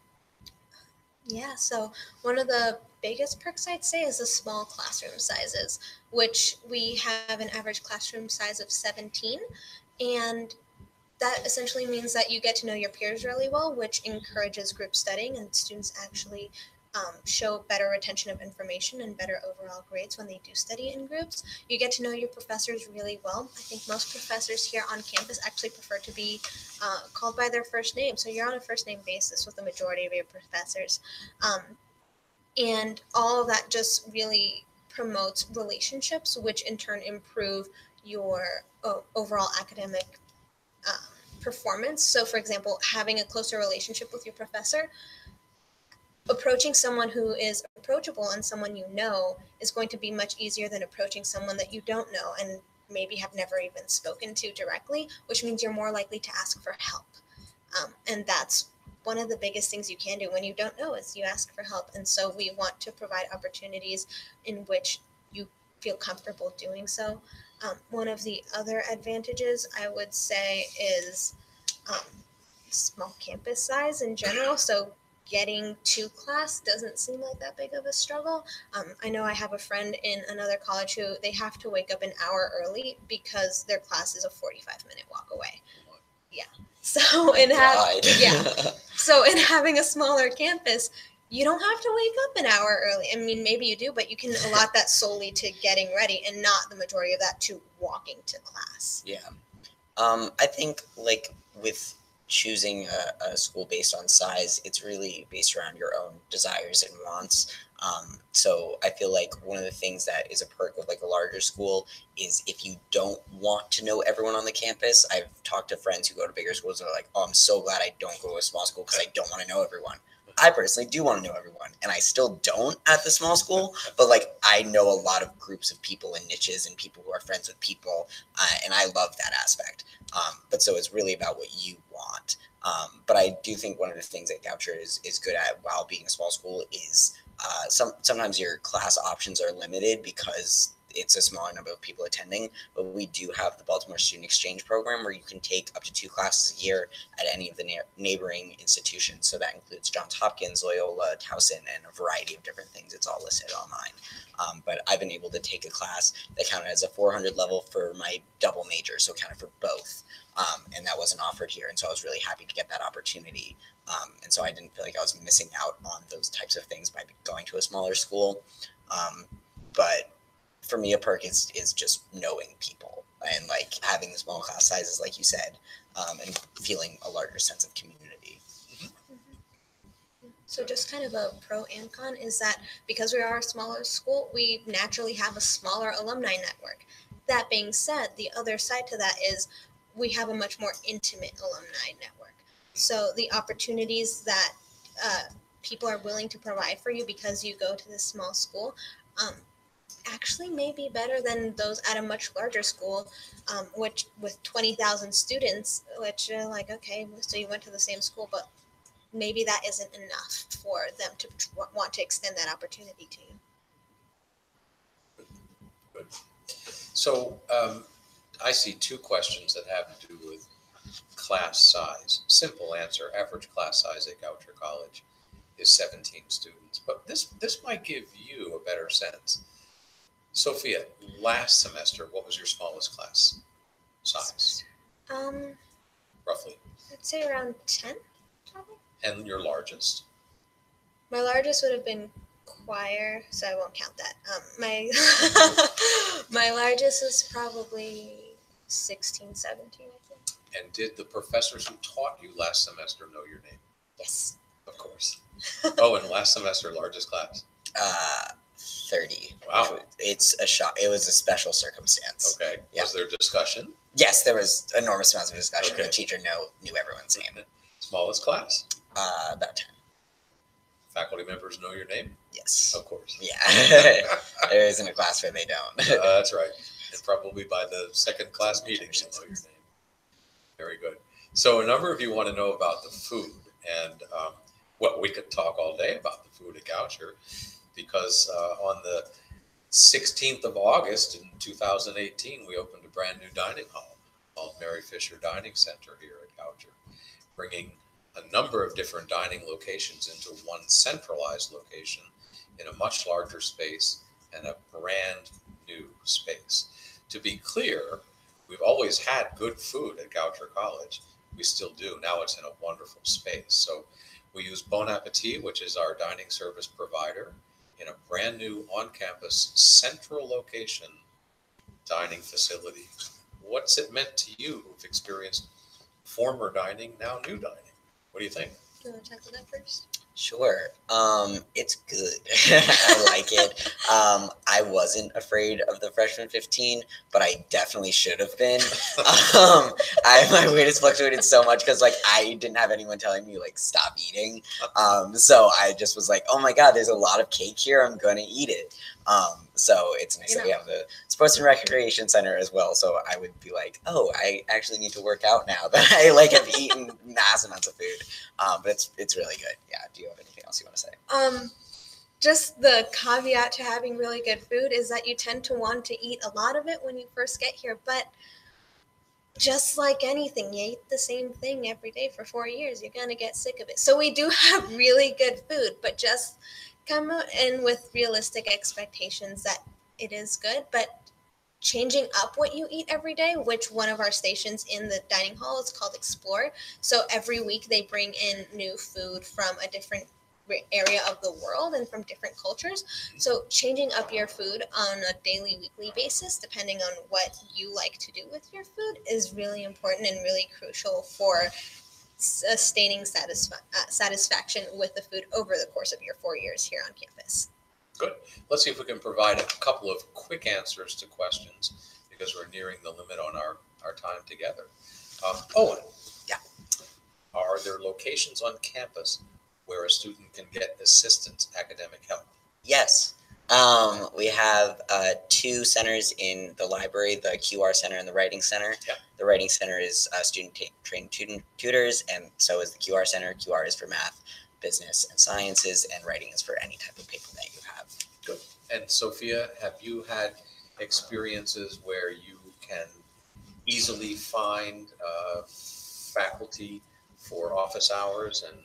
Yeah, so one of the biggest perks I'd say is the small classroom sizes, which we have an average classroom size of 17. And that essentially means that you get to know your peers really well, which encourages group studying, and students actually show better retention of information and better overall grades when they do study in groups. You get to know your professors really well. I think most professors here on campus actually prefer to be called by their first name, so you're on a first name basis with the majority of your professors. And all of that just really promotes relationships, which in turn improve your overall academic performance. So, for example, having a closer relationship with your professor, approaching someone who is approachable and someone you know is going to be much easier than approaching someone that you don't know and maybe have never even spoken to directly, which means you're more likely to ask for help. And that's one of the biggest things you can do when you don't know is you ask for help. And so we want to provide opportunities in which you feel comfortable doing so. One of the other advantages I would say is small campus size in general. So getting to class doesn't seem like that big of a struggle. I know I have a friend in another college who they have to wake up an hour early because their class is a 45-minute walk away. Yeah. So in having a smaller campus, you don't have to wake up an hour early. I mean, maybe you do, but you can allot that solely to getting ready and not the majority of that to walking to class. Yeah. I think like with choosing a school based on size, it's really based around your own desires and wants. So I feel like one of the things that is a perk of like a larger school is if you don't want to know everyone on the campus. I've talked to friends who go to bigger schools and are like, oh, I'm so glad I don't go to a small school because I don't want to know everyone. I personally do want to know everyone, and I still don't at the small school, but like I know a lot of groups of people and niches and people who are friends with people, and I love that aspect. But so it's really about what you want. But I do think one of the things that Goucher is good at while being a small school is sometimes your class options are limited because it's a smaller number of people attending, but we do have the Baltimore Student Exchange Program where you can take up to 2 classes a year at any of the neighboring institutions. So that includes Johns Hopkins, Loyola, Towson, and a variety of different things. It's all listed online. But I've been able to take a class that counted as a 400 level for my double major, so counted for both. And that wasn't offered here, and so I was really happy to get that opportunity. And so I didn't feel like I was missing out on those types of things by going to a smaller school. But for me, a perk is just knowing people and like having the small class sizes, like you said, and feeling a larger sense of community. So just kind of a pro and con is that because we are a smaller school, we naturally have a smaller alumni network. That being said, the other side to that is we have a much more intimate alumni network. So the opportunities that people are willing to provide for you because you go to this small school actually may be better than those at a much larger school, which with 20,000 students, which are like, okay, so you went to the same school, but maybe that isn't enough for them to want to extend that opportunity to you. Good. So I see 2 questions that have to do with class size. Simple answer, average class size at Goucher College is 17 students. But this might give you a better sense. Sophia, last semester, what was your smallest class size? Roughly. I'd say around 10, probably. And your largest? My largest would have been choir, so I won't count that. My largest was probably 16, 17, I think. And did the professors who taught you last semester know your name? Yes. Of course. Oh, and last semester, largest class? 30. Wow. It's a shock. It was a special circumstance. Okay. Yeah. Was there discussion? Yes, there was enormous amounts of discussion. Okay. The teacher knew everyone's name. Smallest class? About 10. Faculty members know your name? Yes. Of course. Yeah. There isn't a class where they don't. That's right. And probably by the second class meeting, you'll know your name. Very good. So a number of you want to know about the food. And well, we could talk all day about the food at Goucher because on the 16th of August in 2018, we opened a brand new dining hall called Mary Fisher Dining Center here at Goucher, bringing a number of different dining locations into one centralized location in a much larger space and a brand new space. To be clear, we've always had good food at Goucher College. We still do. Now it's in a wonderful space. So we use Bon Appetit, which is our dining service provider, in a brand new on-campus central location dining facility. What's it meant to you who've experienced former dining, now new dining? What do you think? Do you want to tackle that first? Sure. It's good. I like it. I wasn't afraid of the freshman 15, but I definitely should have been. My weight has fluctuated so much because like I didn't have anyone telling me like stop eating. So I just was like, oh my God, there's a lot of cake here. I'm gonna eat it. So it's nice that we have the sports and recreation center as well. So I would be like, oh, I actually need to work out now that I like have eaten mass amounts of food. But it's really good. Yeah. Do you have anything else you want to say? Just the caveat to having really good food is that you tend to want to eat a lot of it when you first get here. But just like anything, you eat the same thing every day for 4 years, you're going to get sick of it. So we do have really good food, but just come in with realistic expectations that it is good, but changing up what you eat every day, which one of our stations in the dining hall is called Explore. So every week they bring in new food from a different area of the world and from different cultures. So changing up your food on a daily, weekly basis, depending on what you like to do with your food, is really important and really crucial for sustaining satisfaction with the food over the course of your 4 years here on campus. Good. Let's see if we can provide a couple of quick answers to questions because we're nearing the limit on our time together. Owen. Yeah. Are there locations on campus where a student can get assistance, academic help? Yes. We have 2 centers in the library, the QR Center and the Writing Center. Yeah. The Writing Center is student-trained tutors, and so is the QR Center. QR is for math, business, and sciences, and writing is for any type of paper that you have. Good. And Sophia, have you had experiences where you can easily find faculty for office hours and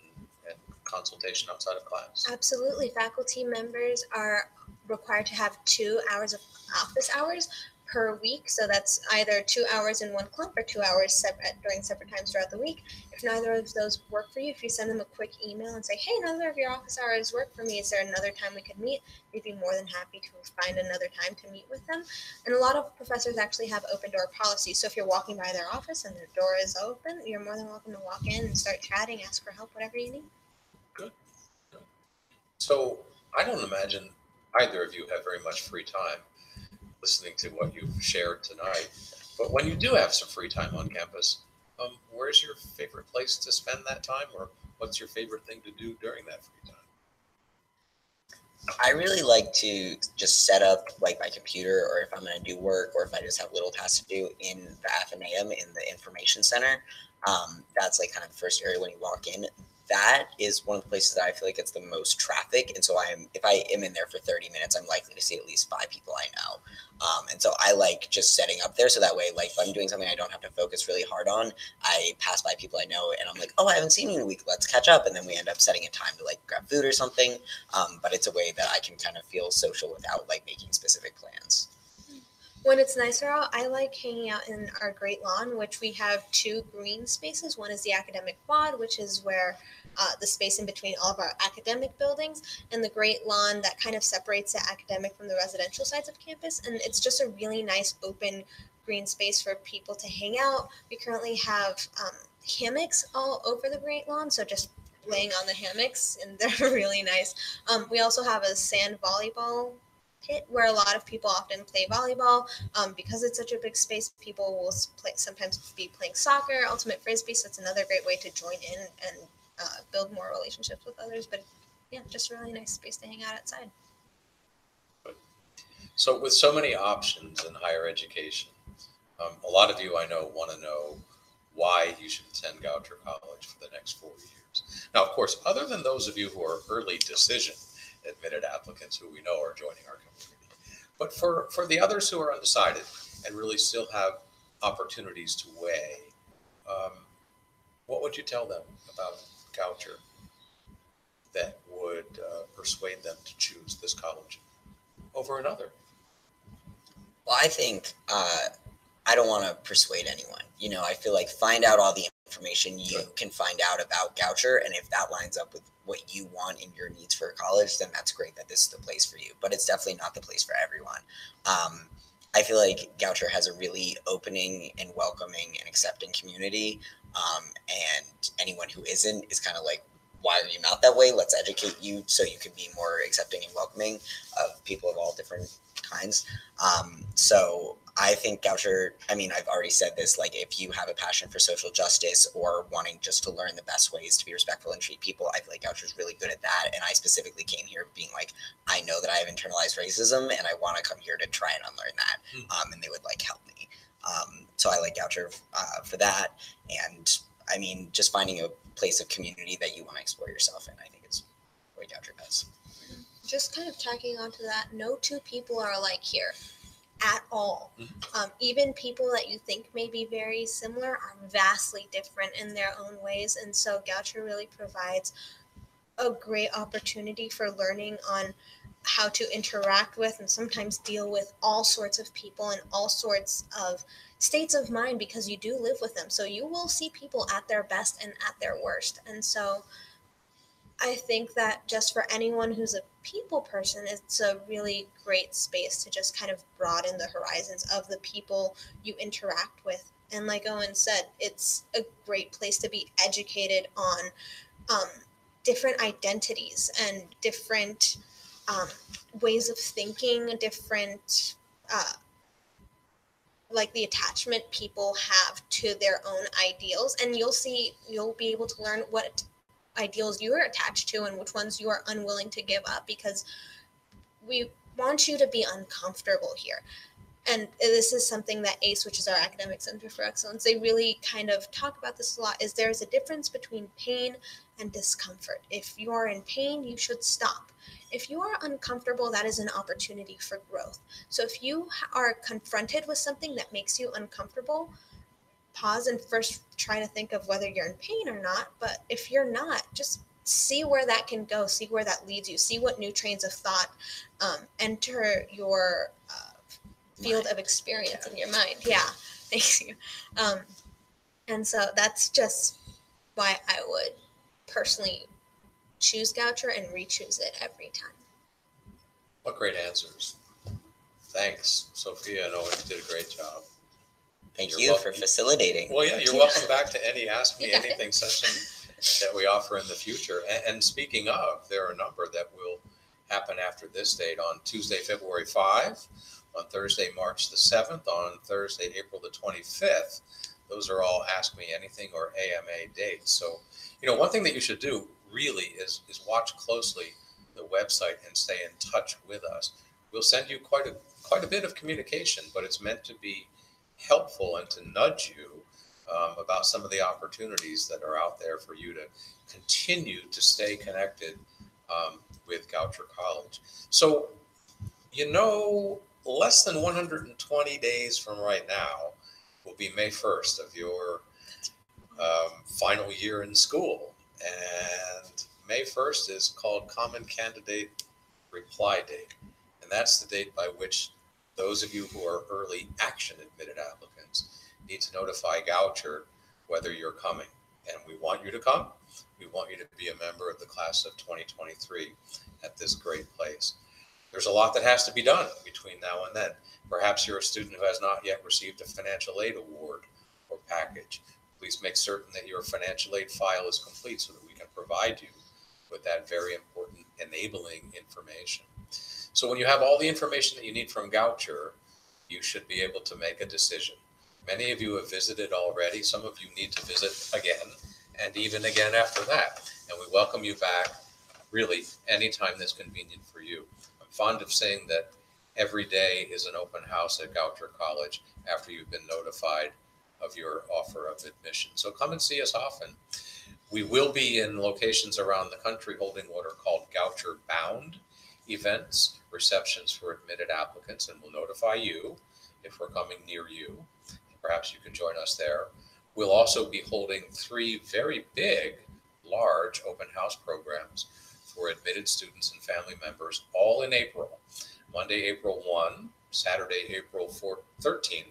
consultation outside of class? Absolutely. Faculty members are required to have 2 hours of office hours per week. So that's either 2 hours in one clump or 2 hours during separate times throughout the week. If neither of those work for you, if you send them a quick email and say, hey, neither of your office hours work for me, is there another time we could meet? We'd be more than happy to find another time to meet with them. And a lot of professors actually have open door policy. So if you're walking by their office and their door is open, you're more than welcome to walk in and start chatting, ask for help, whatever you need. Good. So I don't imagine either of you have very much free time listening to what you've shared tonight. But when you do have some free time on campus, where's your favorite place to spend that time, or what's your favorite thing to do during that free time? I really like to just set up like my computer, or if I'm going to do work, or if I just have little tasks to do in the Athenaeum in the information center. That's like kind of the first area when you walk in. That is one of the places that I feel like it's the most traffic. And so if I am in there for 30 minutes, I'm likely to see at least 5 people I know. And so I like just setting up there. So that way, like if I'm doing something I don't have to focus really hard on, I pass by people I know and I'm like, oh, I haven't seen you in a week. Let's catch up. And then we end up setting a time to like grab food or something. But it's a way that I can kind of feel social without like making specific plans. When it's nicer out, I like hanging out in our great lawn, which we have 2 green spaces. One is the academic quad, which is where the space in between all of our academic buildings, and the great lawn that kind of separates the academic from the residential sides of campus. And it's just a really nice open green space for people to hang out. We currently have hammocks all over the great lawn, so just laying on the hammocks, and they're really nice. We also have a sand volleyball pit where a lot of people often play volleyball. Because it's such a big space, people will sometimes be playing soccer, ultimate frisbee. So it's another great way to join in and build more relationships with others. But yeah, just a really nice space to hang out outside. So with so many options in higher education, a lot of you I know want to know why you should attend Goucher College for the next 4 years. Now, of course, other than those of you who are early decision admitted applicants who we know are joining our community, but for the others who are undecided and really still have opportunities to weigh, what would you tell them about Goucher that would persuade them to choose this college over another? Well, I think I don't want to persuade anyone. You know, I feel like find out all the information you can find out about Goucher, and if that lines up with what you want in your needs for college, then that's great that this is the place for you. But it's definitely not the place for everyone. I feel like Goucher has a really opening and welcoming and accepting community, and anyone who isn't is kind of like, why are you not that way? Let's educate you so you can be more accepting and welcoming of people of all different kinds. So I think Goucher, I mean, I've already said this, like if you have a passion for social justice or wanting just to learn the best ways to be respectful and treat people, I feel like Goucher's really good at that. And I specifically came here being like, I know that I have internalized racism and I want to come here to try and unlearn that. And they would like help me. So I like Goucher for that. And I mean, just finding a place of community that you want to explore yourself in, I think is what Goucher does. Just kind of tacking onto that, no two people are alike here at all. Even people that you think may be very similar are vastly different in their own ways. And so Goucher really provides a great opportunity for learning on how to interact with and sometimes deal with all sorts of people and all sorts of states of mind, because you do live with them. So you will see people at their best and at their worst. And so I think that just for anyone who's a people person, it's a really great space to just kind of broaden the horizons of the people you interact with. And like Owen said, it's a great place to be educated on different identities and different ways of thinking, different like the attachment people have to their own ideals. And you'll be able to learn what ideals you are attached to and which ones you are unwilling to give up, because we want you to be uncomfortable here. And this is something that ACE, which is our Academic Center for Excellence, they really kind of talk about this a lot, is there's a difference between pain and discomfort. If you are in pain, you should stop. If you are uncomfortable, that is an opportunity for growth. So if you are confronted with something that makes you uncomfortable, pause and first try to think of whether you're in pain or not. But if you're not, just see where that can go, see where that leads you, see what new trains of thought enter your field of experience in your mind. Yeah, thank you. And so that's just why I would personally choose Goucher and re-choose it every time. What great answers. Thanks, Sophia and Owen, you did a great job. Thank you for facilitating. Well, yeah, you're welcome back to any Ask Me Anything session that we offer in the future. And speaking of, there are a number that will happen after this date on Tuesday, February 5, on Thursday, March the 7th, on Thursday, April the 25th. Those are all Ask Me Anything or AMA dates. So, you know, one thing that you should do really is watch closely the website and stay in touch with us. We'll send you quite a bit of communication, but it's meant to be helpful and to nudge you about some of the opportunities that are out there for you to continue to stay connected with Goucher College. So, you know, less than 120 days from right now will be May 1st of your final year in school. And May 1st is called Common Candidate Reply Date. And that's the date by which those of you who are early action admitted applicants need to notify Goucher whether you're coming. And we want you to come. We want you to be a member of the class of 2023 at this great place. There's a lot that has to be done between now and then. Perhaps you're a student who has not yet received a financial aid award or package. Please make certain that your financial aid file is complete so that we can provide you with that very important enabling information. So when you have all the information that you need from Goucher, you should be able to make a decision. Many of you have visited already. Some of you need to visit again and even again after that. And we welcome you back really anytime that's convenient for you. I'm fond of saying that every day is an open house at Goucher College after you've been notified of your offer of admission. So come and see us often. We will be in locations around the country holding what are called Goucher Bound events, receptions for admitted applicants, and we'll notify you if we're coming near you. Perhaps you can join us there. We'll also be holding 3 very big, large open house programs for admitted students and family members, all in April. Monday, April 1, Saturday, April 13,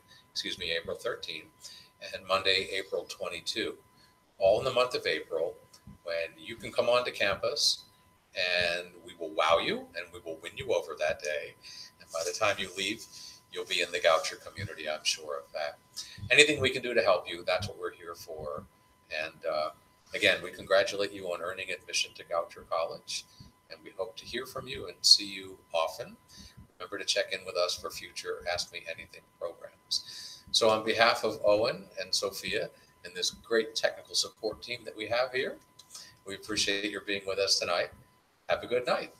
and Monday, April 22. All in the month of April, when you can come onto campus and we will wow you and we will win you over that day. And by the time you leave, you'll be in the Goucher community, I'm sure of that. Anything we can do to help you, that's what we're here for. And again, we congratulate you on earning admission to Goucher College, and we hope to hear from you and see you often. Remember to check in with us for future Ask Me Anything programs. So on behalf of Owen and Sophia and this great technical support team that we have here, we appreciate your being with us tonight. Have a good night.